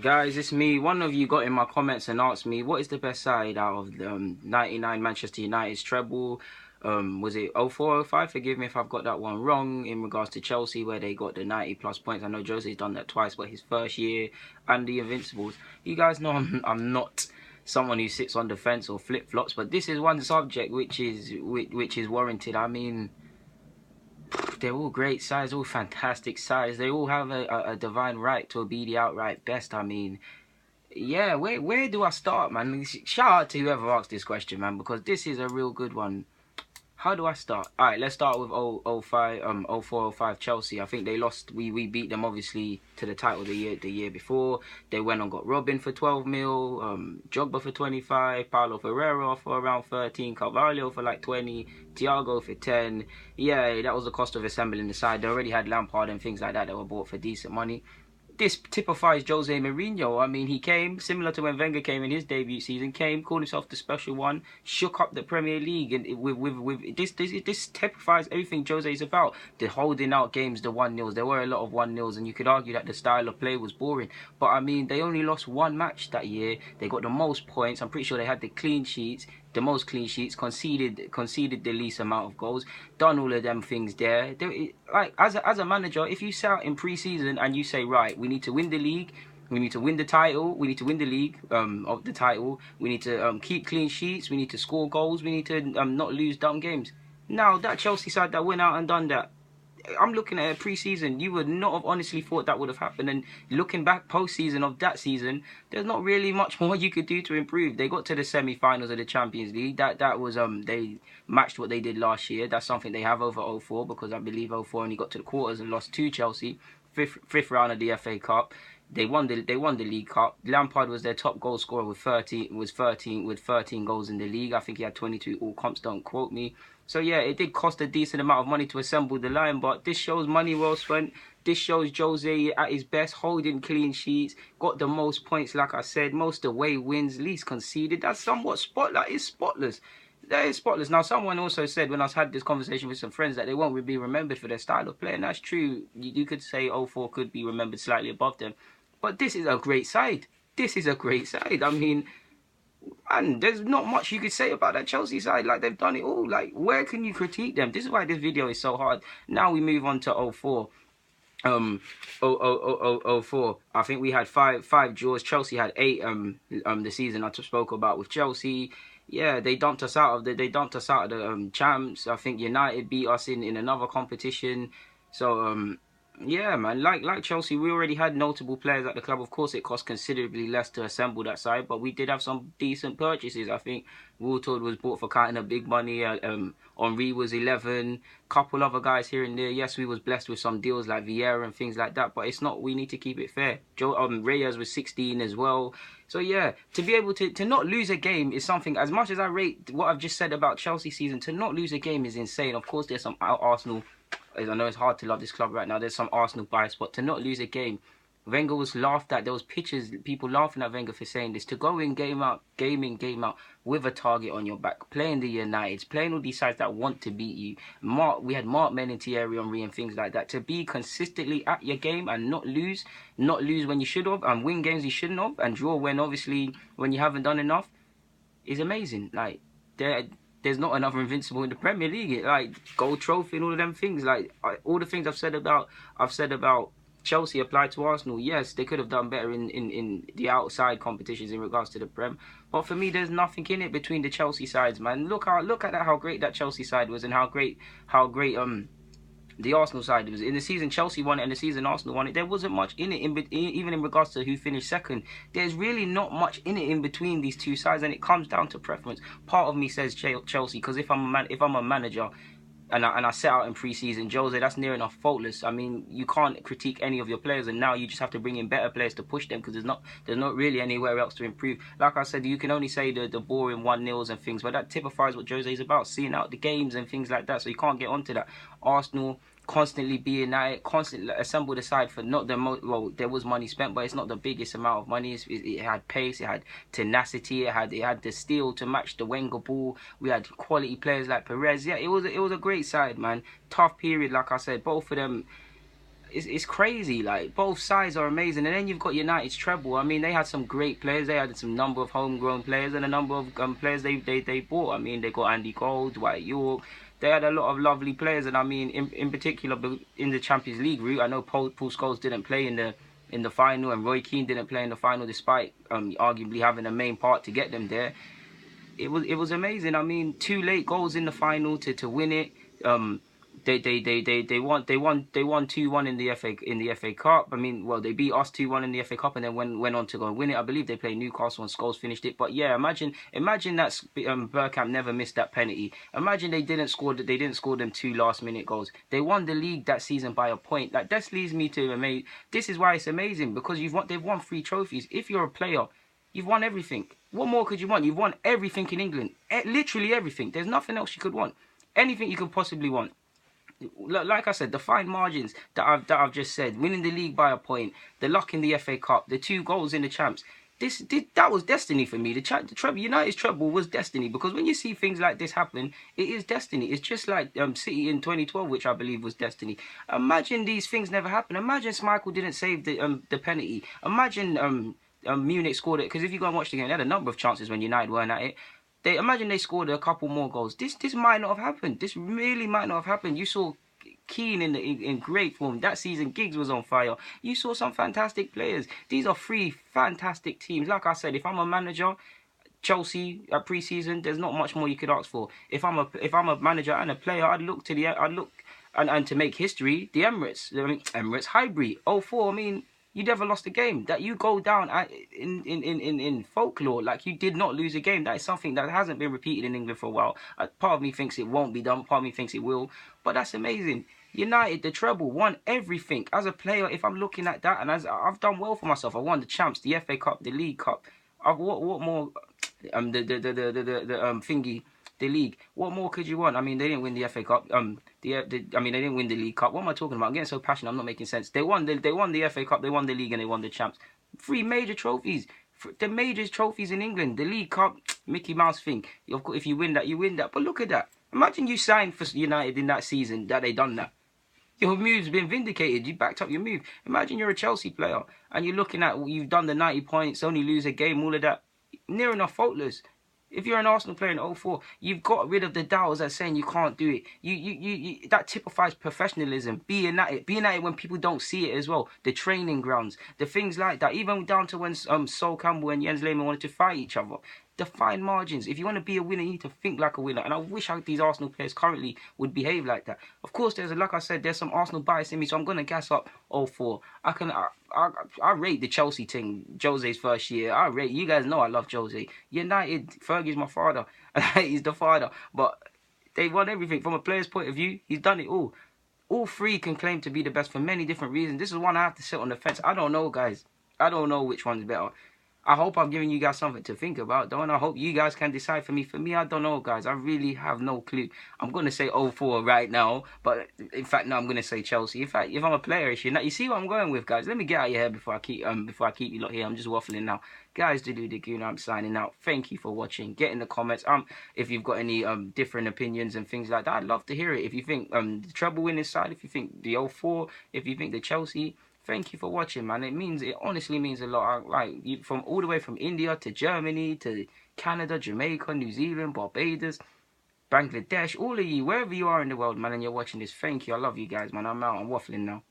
Guys, it's me. One of you got in my comments and asked me, what is the best side out of the 99 Manchester United's treble? Was it 04-05? Forgive me if I've got that one wrong in regards to Chelsea, where they got the 90 plus points. I know Jose's done that twice, but his first year, and the Invincibles. You guys know I'm not someone who sits on the fence or flip flops, but this is one subject which is warranted. I mean, they're all great sides, all fantastic sides. They all have a divine right to be the outright best. I mean, yeah, where do I start, man? Shout out to whoever asked this question, man, because this is a real good one. How do I start? All right, let's start with 04-05 Chelsea. I think they lost. We beat them obviously to the title the year before. They went and got Robin for 12 mil, Jogba for 25, Paulo Ferreira for around 13, Carvalho for like 20, Thiago for 10. Yeah, that was the cost of assembling the side. They already had Lampard and things like that that were bought for decent money. This typifies Jose Mourinho. I mean, he came, similar to when Wenger came in his debut season, called himself the special one, shook up the Premier League, and with this typifies everything Jose is about. The holding out games, the 1-0s. There were a lot of 1-0s, and you could argue that the style of play was boring. But I mean, they only lost one match that year. They got the most points. I'm pretty sure they had the clean sheets. The most clean sheets, conceded the least amount of goals, done all of them things there. Like as a manager, if you set out in pre-season and you say, right, we need to win the league, we need to win the title, we need to win the league of the title, we need to keep clean sheets, we need to score goals, we need to not lose dumb games. Now that Chelsea side that went out and done that, I'm looking at a pre-season, you would not have honestly thought that would have happened. And looking back post-season of that season, there's not really much more you could do to improve. They got to the semi-finals of the Champions League. That was they matched what they did last year. That's something they have over 04, because I believe 04 only got to the quarters and lost to Chelsea. Fifth round of the FA Cup. They won the League Cup. Lampard was their top goal scorer with 13 goals in the league. I think he had 22 all comps, don't quote me. So yeah, it did cost a decent amount of money to assemble the line, but this shows money well spent. This shows Jose at his best, holding clean sheets, got the most points, like I said, most away wins, least conceded. That's somewhat spotless. That is spotless. Now, someone also said when I had this conversation with some friends that they won't be remembered for their style of play, and that's true. You could say 04 could be remembered slightly above them, but this is a great side. This is a great side. I mean, and there's not much you could say about that Chelsea side. Like, they've done it all. Like, where can you critique them? This is why this video is so hard. Now we move on to 04. 04. I think we had five draws. Chelsea had 8 the season I just spoke about with Chelsea. Yeah, they dumped us out of the champs. I think United beat us in another competition. So yeah, man, like Chelsea, we already had notable players at the club. Of course, it cost considerably less to assemble that side, but we did have some decent purchases. I think Wooltold was bought for kind of big money. Henry was 11. Couple other guys here and there. Yes, we was blessed with some deals like Vieira and things like that, but it's not. We need to keep it fair. Reyes was 16 as well. So yeah, to be able to not lose a game is something. As much as I rate what I've just said about Chelsea season, to not lose a game is insane. Of course, there's some Arsenal. I know it's hard to love this club right now. There's some Arsenal bias, but to not lose a game, Wenger was laughed at. There was pictures, people laughing at Wenger for saying this. To go in game out with a target on your back, playing the Uniteds, playing all these sides that want to beat you. We had Mark Men and Thierry Henry and things like that. To be consistently at your game and not lose when you should have, and win games you shouldn't have, and draw when you haven't done enough, is amazing. Like, there's not another Invincible in the Premier League. Like, gold trophy and all of them things. Like, all the things I've said about Chelsea apply to Arsenal. Yes, they could have done better in the outside competitions in regards to the Prem. But for me, there's nothing in it between the Chelsea sides, man. Look at how great that Chelsea side was, and how great the Arsenal side was. In the season Chelsea won it and the season Arsenal won it, there wasn't much in it, even in regards to who finished second. There's really not much in it in between these two sides, and it comes down to preference. Part of me says Chelsea, because if I'm a manager and I set out in pre-season, Jose, that's near enough faultless. I mean, you can't critique any of your players, and now you just have to bring in better players to push them, because there's not really anywhere else to improve. Like I said, you can only say the boring 1-0s and things, but that typifies what Jose is about, seeing out the games and things like that. So you can't get onto that. Arsenal constantly being at it, constantly assembled the side for not the most. Well, there was money spent, but it's not the biggest amount of money. It had pace, it had tenacity, it had the steel to match the Wenger ball. We had quality players like Perez. Yeah, it was a great side, man. Tough period, like I said. Both of them. it's crazy. Like, both sides are amazing, and then you've got United's treble. I mean, they had some great players. They had some number of homegrown players and a number of players they bought. I mean, they got Andy Cole, Dwight York. They had a lot of lovely players, and I mean, in particular in the Champions League route, I know Paul Scholes didn't play in the final, and Roy Keane didn't play in the final, despite arguably having a main part to get them there. It was amazing. I mean, 2 late goals in the final to win it. They won 2-1 in the FA Cup. I mean, well, they beat us 2-1 in the FA Cup, and then went on to go and win it. I believe they played Newcastle and Scholes finished it. But yeah, imagine that Bergkamp never missed that penalty. Imagine they didn't score them 2 last-minute goals. They won the league that season by a point. Like, this leads me to amazing. This is why it's amazing, because they've won 3 trophies. If you're a player, you've won everything. What more could you want? You've won everything in England. Literally everything. There's nothing else you could want. Anything you could possibly want. Like I said, the fine margins that I've just said, winning the league by a point, the luck in the FA Cup, the 2 goals in the champs. That was destiny for me. The treble, United's treble was destiny, because when you see things like this happen, it is destiny. It's just like City in 2012, which I believe was destiny. Imagine these things never happen. Imagine Schmeichel didn't save the penalty. Imagine Munich scored it, because if you go and watch the game, they had a number of chances when United weren't at it. Imagine they scored a couple more goals. This might not have happened. This really might not have happened. You saw Keane in great form. That season, Giggs was on fire. You saw some fantastic players. These are 3 fantastic teams. Like I said, if I'm a manager, Chelsea at pre-season, there's not much more you could ask for. If I'm a manager and a player, I'd look and to make history, the Emirates Highbury 0-4. I mean, you never lost a game. That you go down in folklore, like you did not lose a game. That is something that hasn't been repeated in England for a while. Part of me thinks it won't be done. Part of me thinks it will. But that's amazing. United, the treble, won everything. As a player, if I'm looking at that, and as I've done well for myself, I won the champs, the FA Cup, the League Cup. What more? The league. What more could you want? I mean, they didn't win the FA Cup. They didn't win the League Cup. What am I talking about? I'm getting so passionate. I'm not making sense. They won the FA Cup. They won the league, and they won the champs. 3 major trophies. The major trophies in England. The League Cup, Mickey Mouse thing. Of course, if you win that, you win that. But look at that. Imagine you signed for United in that season that they done that. Your move's been vindicated. You backed up your move. Imagine you're a Chelsea player and you're looking at, you've done the 90 points, only lose a game, all of that. Near enough faultless. If you're an Arsenal player in 04, you've got rid of the doubts that saying you can't do it. You that typifies professionalism. Being at it when people don't see it as well. The training grounds, the things like that. Even down to when Sol Campbell and Jens Lehmann wanted to fight each other. The fine margins. If you want to be a winner, you need to think like a winner. And I wish these Arsenal players currently would behave like that. Of course, like I said, there's some Arsenal bias in me, so I'm gonna gas up 04. I rate the Chelsea thing, Jose's first year. You guys know I love Jose. United, Fergie's my father. He's the father. But they won everything. From a player's point of view, he's done it all. All 3 can claim to be the best for many different reasons. This is one I have to sit on the fence. I don't know, guys. I don't know which one's better. I hope I'm giving you guys something to think about, though, and I hope you guys can decide for me. For me, I don't know, guys. I really have no clue. I'm going to say 04 right now, but in fact, no, I'm going to say Chelsea. In fact, if I'm a player, you see what I'm going with, guys. Let me get out of your head before I keep you lot here. I'm just waffling now. Guys, I'm signing out. Thank you for watching. Get in the comments. If you've got any different opinions and things like that, I'd love to hear it. If you think the treble winning side, if you think the 04, if you think the Chelsea. Thank you for watching, man. It honestly means a lot. From all the way from India to Germany to Canada, Jamaica, New Zealand, Barbados, Bangladesh, all of you, wherever you are in the world, man, and you're watching this, thank you. I love you guys, man. I'm out. I'm waffling now.